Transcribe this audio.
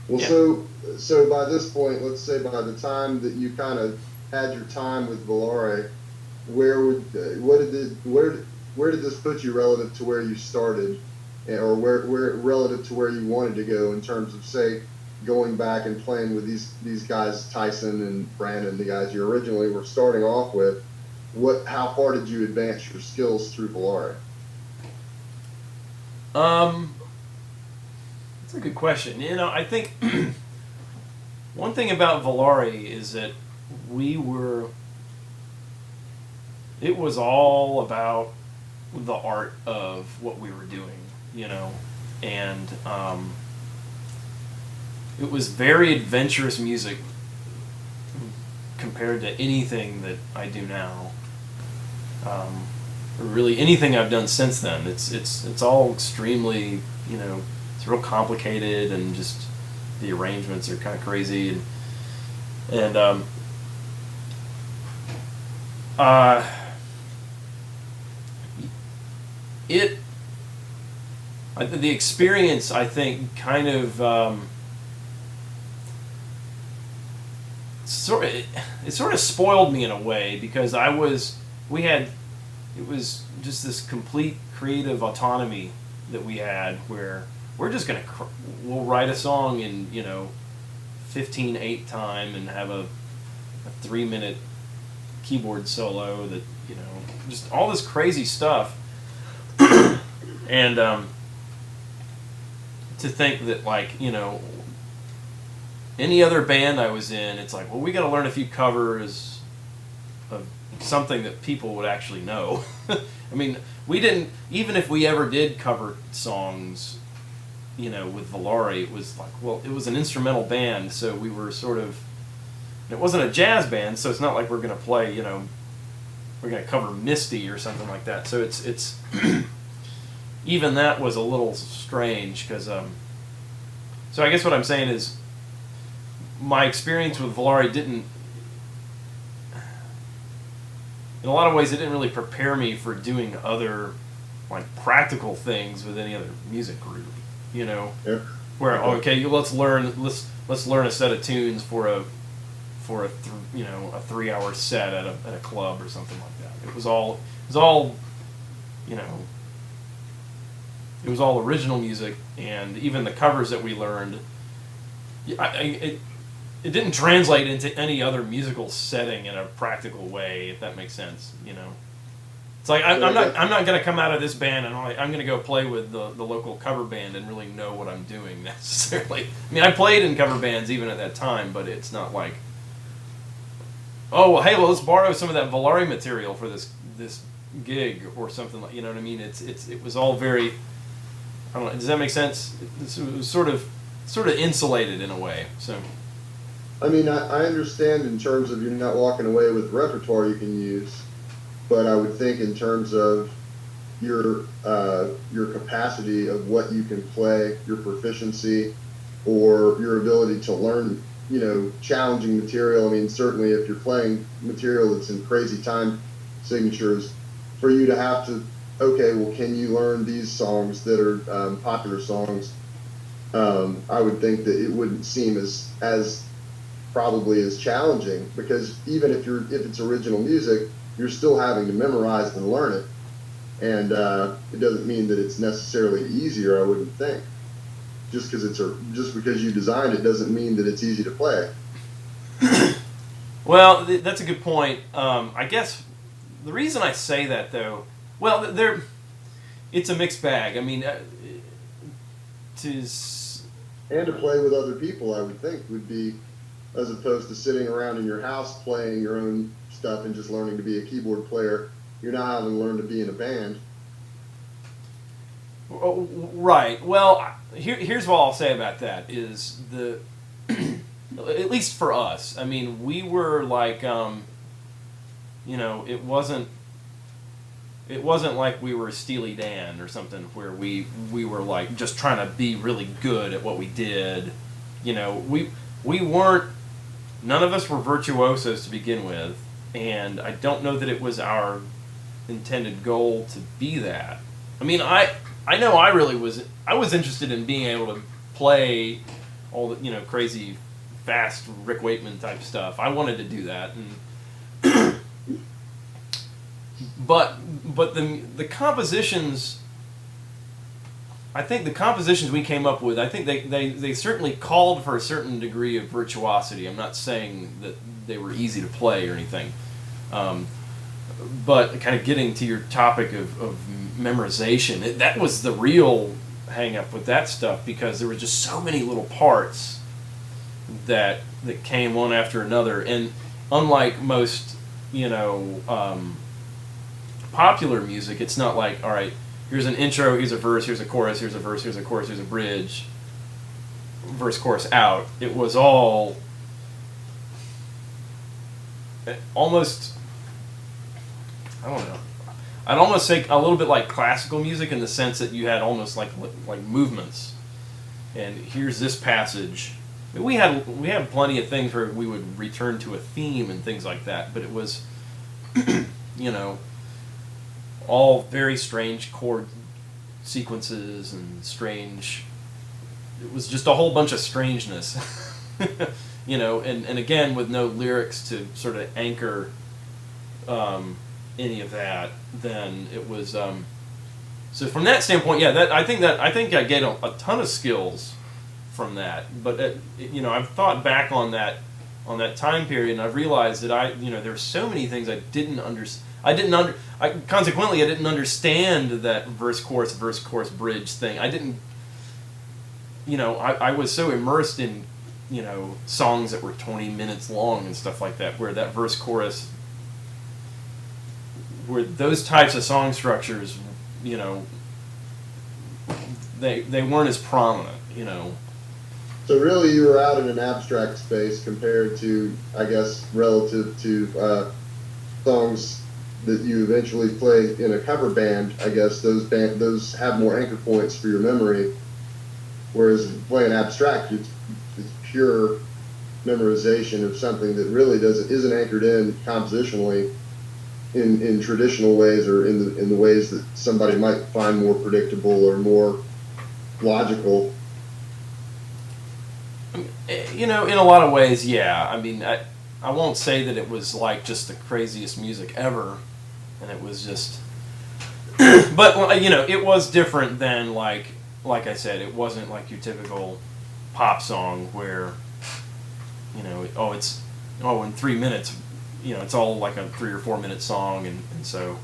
Well, Yeah. so by this point, let's say by the time that you kind of had your time with Volare, where would what did the where did this put you relative to where you started, or where relative to where you wanted to go in terms of, say, going back and playing with these guys, Tyson and Brandon, the guys you originally were starting off with? What How far did you advance your skills through Volare? Um, that's a good question. I think one thing about Volaré is that we were. It was all about the art of what we were doing, and it was very adventurous music compared to anything that I do now. Um, or really anything I've done since then. It's all extremely, it's real complicated, and just the arrangements are kind of crazy, and uh, it the experience, I think, kind of it sort of spoiled me in a way, because we had it was just this complete creative autonomy that we had, where we're just we'll write a song in 15/8 time, and have a 3 minute keyboard solo that, just all this crazy stuff. And to think that, like, any other band I was in, it's like, well, we got to learn a few covers of something that people would actually know. I mean, we didn't, even if we ever did cover songs, with Volaré, it was like, well, it was an instrumental band, so we were sort of, it wasn't a jazz band, so it's not like we're going to play, we're going to cover Misty or something like that. So it's even that was a little strange, because, so I guess what I'm saying is, my experience with Volaré didn't, in a lot of ways, it didn't really prepare me for doing other, like, practical things with any other music group. You know, Yeah. where, Okay. okay, let's learn a set of tunes for a 3 hour set at a club or something like that. It was all you know it was all original music, and even the covers that we learned, it didn't translate into any other musical setting in a practical way, if that makes sense. It's like, So I guess I'm not going to come out of this band and I'm going to go play with the local cover band and really know what I'm doing necessarily. I mean, I played in cover bands even at that time, but it's not like, oh, well, hey, well, let's borrow some of that Volaré material for this gig or something, like, you know what I mean? It was all very, I don't know. Does that make sense? It was sort of insulated in a way. So I mean, I understand in terms of you're not walking away with repertoire you can use, but I would think in terms of your capacity of what you can play, your proficiency, or your ability to learn, challenging material. I mean, certainly if you're playing material that's in crazy time signatures, for you to have to, okay, well, can you learn these songs that are popular songs? I would think that it wouldn't seem as probably as challenging, because even if it's original music, you're still having to memorize and learn it, and it doesn't mean that it's necessarily easier. I wouldn't think, just because you designed it doesn't mean that it's easy to play. well, that's a good point. I guess the reason I say that, though, well, it's a mixed bag. I mean, to And to play with other people, I would think, would be, as opposed to sitting around in your house playing your own stuff and just learning to be a keyboard player. You're now having to learn to be in a band. oh, right. Well, here's what I'll say about that is at least for us. I mean, we were like, it wasn't like we were Steely Dan or something, where we were like just trying to be really good at what we did. We weren't. None of us were virtuosos to begin with, and I don't know that it was our intended goal to be that. I mean, I know I really was. I was interested in being able to play all the crazy fast Rick Wakeman type stuff. I wanted to do that, and but the compositions. I think the compositions we came up with, I think they certainly called for a certain degree of virtuosity. I'm not saying that they were easy to play or anything. But kind of getting to your topic of memorization, that was the real hang up with that stuff, because there were just so many little parts that came one after another. And unlike most, popular music, it's not like, all right, here's an intro, here's a verse, here's a chorus, here's a verse, here's a chorus, here's a bridge, verse, chorus, out. It was all almost, I don't know, I'd almost say a little bit like classical music, in the sense that you had almost like movements. And here's this passage. I mean, we had plenty of things where we would return to a theme and things like that, but it was, all very strange chord sequences and strange. It was just a whole bunch of strangeness, and again with no lyrics to sort of anchor any of that. Then it was. So from that standpoint, yeah, I think I get a ton of skills from that. But I've thought back on that time period, and I've realized that there's so many things I didn't understand. Consequently, I didn't understand that verse chorus bridge thing. I didn't. I was so immersed in songs that were 20 minutes long and stuff like that, where that verse chorus, where those types of song structures, they weren't as prominent. So really, you were out in an abstract space compared to, I guess, relative to songs that you eventually play in a cover band. I guess those have more anchor points for your memory, whereas playing abstract, it's pure memorization of something that really isn't anchored in compositionally in traditional ways, or in the ways that somebody might find more predictable or more logical. In a lot of ways, yeah. I mean, I won't say that it was like just the craziest music ever, and it was just, but it was different than like I said, it wasn't like your typical pop song where, in 3 minutes, it's all like a 3 or 4 minute song, and so